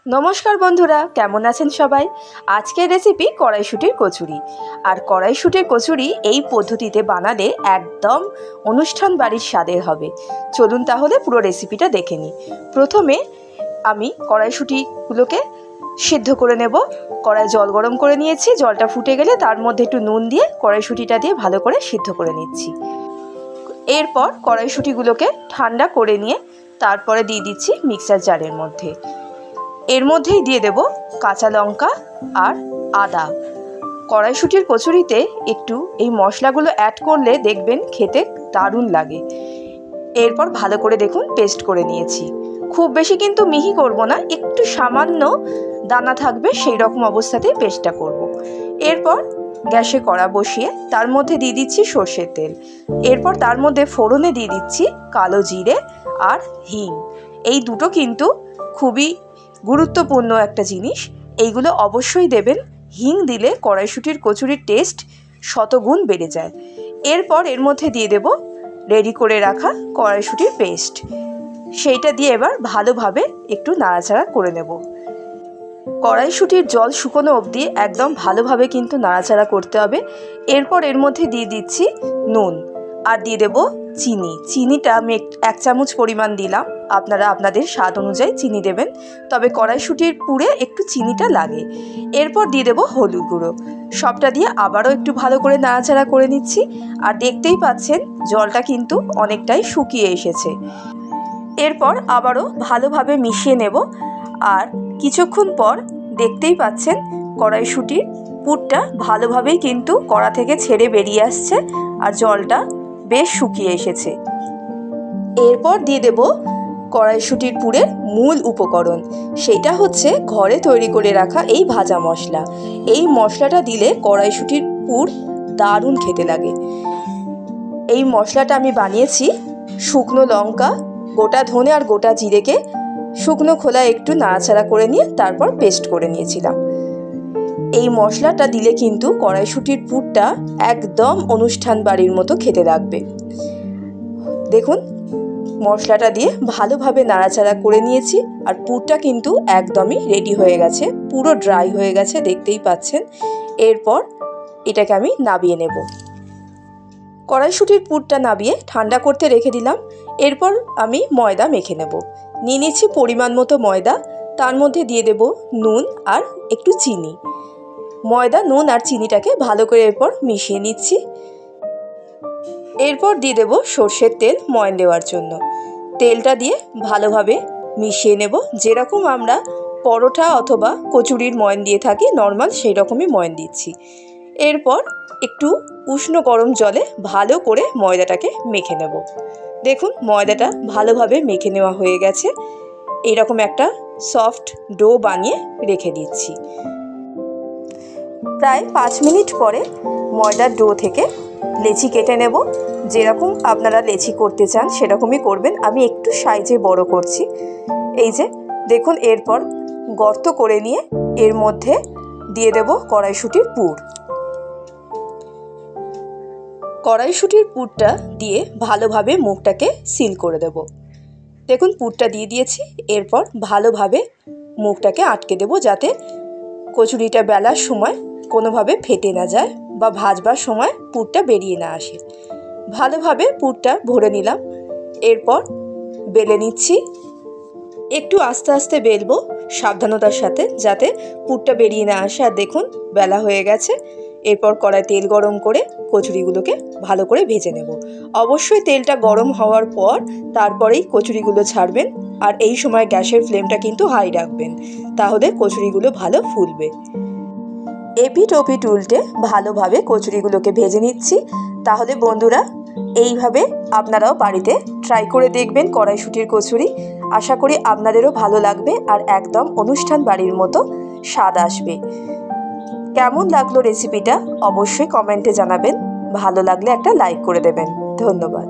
নমস্কার বন্ধুরা, কেমন আছেন সবাই? আজকের রেসিপি কড়াইশুঁটির কচুরি। আর কড়াইশুঁটির কচুরি এই পদ্ধতিতে বানালে একদম অনুষ্ঠান বাড়ির স্বাদের হবে। চলুন তাহলে পুরো রেসিপিটা দেখে নিই। প্রথমে আমি কড়াইশুঁটিগুলোকে সিদ্ধ করে নেব। কড়াই জল গরম করে নিয়েছি, জলটা ফুটে গেলে তার মধ্যে একটু নুন দিয়ে কড়াইশুঁটিটা দিয়ে ভালো করে সিদ্ধ করে নিচ্ছি। এরপর কড়াইশুঁটিগুলোকে ঠান্ডা করে নিয়ে তারপরে দিয়ে দিচ্ছি মিক্সার জারের মধ্যে। এর মধ্যেই দিয়ে দেব কাঁচা লঙ্কা আর আদা। কড়াইশুঁটির কচুরিতে একটু এই মশলাগুলো অ্যাড করলে দেখবেন খেতে দারুণ লাগে। এরপর ভালো করে দেখুন পেস্ট করে নিয়েছি। খুব বেশি কিন্তু মিহি করব না, একটু সামান্য দানা থাকবে সেই রকম অবস্থাতেই পেস্টটা করব। এরপর গ্যাসে কড়া বসিয়ে তার মধ্যে দিয়ে দিচ্ছি সর্ষের তেল। এরপর তার মধ্যে ফোড়নে দিয়ে দিচ্ছি কালো জিরে আর হিং। এই দুটো কিন্তু খুবই গুরুত্বপূর্ণ একটা জিনিস, এইগুলো অবশ্যই দেবেন। হিং দিলে কড়াইশুঁটির কচুরির টেস্ট শতগুণ বেড়ে যায়। এরপর এর মধ্যে দিয়ে দেব রেডি করে রাখা কড়াইশুঁটির পেস্ট। সেইটা দিয়ে এবার ভালোভাবে একটু নাড়াচাড়া করে নেব। কড়াইশুঁটির জল শুকনো অবধি একদম ভালোভাবে কিন্তু নাড়াচাড়া করতে হবে। এরপর এর মধ্যে দিয়ে দিচ্ছি নুন আর দিয়ে দেব চিনি। চিনিটা আমি 1 চামচ পরিমাণ দিলাম, আপনারা আপনাদের স্বাদ অনুযায়ী চিনি দেবেন, তবে কড়াইশুঁটির পুরে একটু চিনিটা লাগে। এরপর দিয়ে দেব হলুদ গুঁড়ো। সবটা দিয়ে আবারও একটু ভালো করে নাড়াচাড়া করে নিচ্ছি। আর দেখতেই পাচ্ছেন জলটা কিন্তু অনেকটাই শুকিয়ে এসেছে। এরপর আবারও ভালোভাবে মিশিয়ে নেব। আর কিছুক্ষণ পর দেখতেই পাচ্ছেন কড়াইশুঁটির পুরটা ভালোভাবেই কিন্তু কড়া থেকে ছেড়ে বেরিয়ে আসছে আর জলটা বেশ শুকিয়ে এসেছে। এরপর দিয়ে দেব কড়াইশুঁটির পুরের মূল উপকরণ, সেটা হচ্ছে ঘরে তৈরি করে রাখা এই ভাজা মশলা। এই মশলাটা দিলে কড়াইশুঁটির পুর দারুণ খেতে লাগে। এই মশলাটা আমি বানিয়েছি শুকনো লঙ্কা, গোটা ধনে আর গোটা জিরেকে শুকনো খোলায় একটু নাড়াচাড়া করে নিয়ে তারপর পেস্ট করে নিয়েছিলাম। এই মশলাটা দিলে কিন্তু কড়াইশুঁটির পুরটা একদম অনুষ্ঠান বাড়ির মতো খেতে লাগবে। দেখুন মশলাটা দিয়ে ভালোভাবে নাড়াচাড়া করে নিয়েছি আর পুরটা কিন্তু একদমই রেডি হয়ে গেছে, পুরো ড্রাই হয়ে গেছে দেখতেই পাচ্ছেন। এরপর এটাকে আমি নাবিয়ে নেব। কড়াইশুঁটির পুরটা নাবিয়ে ঠান্ডা করতে রেখে দিলাম। এরপর আমি ময়দা মেখে নেব। নিয়ে নিচ্ছি পরিমাণ মতো ময়দা, তার মধ্যে দিয়ে দেব নুন আর একটু চিনি। ময়দা, নুন আর চিনিটাকে ভালো করে এরপর মিশিয়ে নিচ্ছি। এরপর দিয়ে দেব সর্ষের তেল ময়ান দেওয়ার জন্য। তেলটা দিয়ে ভালোভাবে মিশিয়ে নেব, যেরকম আমরা পরোটা অথবা কচুরির ময়ান দিয়ে থাকি নর্মাল সেই রকমই ময়ান দিচ্ছি। এরপর একটু উষ্ণ গরম জলে ভালো করে ময়দাটাকে মেখে নেব। দেখুন ময়দাটা ভালোভাবে মেখে নেওয়া হয়ে গেছে। এইরকম একটা সফট ডো বানিয়ে রেখে দিচ্ছি। প্রায় 5 মিনিট পরে ময়দার ডো থেকে লেচি কেটে নেব। যেরকম আপনারা লেচি করতে চান সেরকমই করবেন, আমি একটু সাইজে বড় করছি। এই যে দেখুন, এরপর গর্ত করে নিয়ে এর মধ্যে দিয়ে দেব কড়াইশুঁটির পুর। কড়াইশুঁটির পুরটা দিয়ে ভালোভাবে মুখটাকে সিল করে দেব। দেখুন পুরটা দিয়ে দিয়েছি। এরপর ভালোভাবে মুখটাকে আটকে দেব, যাতে কচুরিটা বেলার সময় কোনোভাবে ফেটে না যায় বা ভাজবার সময় পুরটা বেরিয়ে না আসে। ভালোভাবে পুরটা ভরে নিলাম। এরপর বেলে নিচ্ছি। একটু আস্তে আস্তে বেলবো সাবধানতার সাথে, যাতে পুরটা বেরিয়ে না আসে। আর দেখুন বেলা হয়ে গেছে। এরপর কড়ায় তেল গরম করে কচুরিগুলোকে ভালো করে ভেজে নেব। অবশ্যই তেলটা গরম হওয়ার পর তারপরেই কচুরিগুলো ছাড়বেন। আর এই সময় গ্যাসের ফ্লেমটা কিন্তু হাই রাখবেন, তাহলে কচুরিগুলো ভালো ফুলবে। এপিট ওপিট উল্টে ভালোভাবে কচুরিগুলোকে ভেজে নিচ্ছি। তাহলে বন্ধুরা এইভাবে আপনারাও বাড়িতে ট্রাই করে দেখবেন কড়াইশুঁটির কচুরি। আশা করি আপনাদেরও ভালো লাগবে আর একদম অনুষ্ঠান বাড়ির মতো স্বাদ আসবে। কেমন লাগলো রেসিপিটা অবশ্যই কমেন্টে জানাবেন। ভালো লাগলে একটা লাইক করে দেবেন। ধন্যবাদ।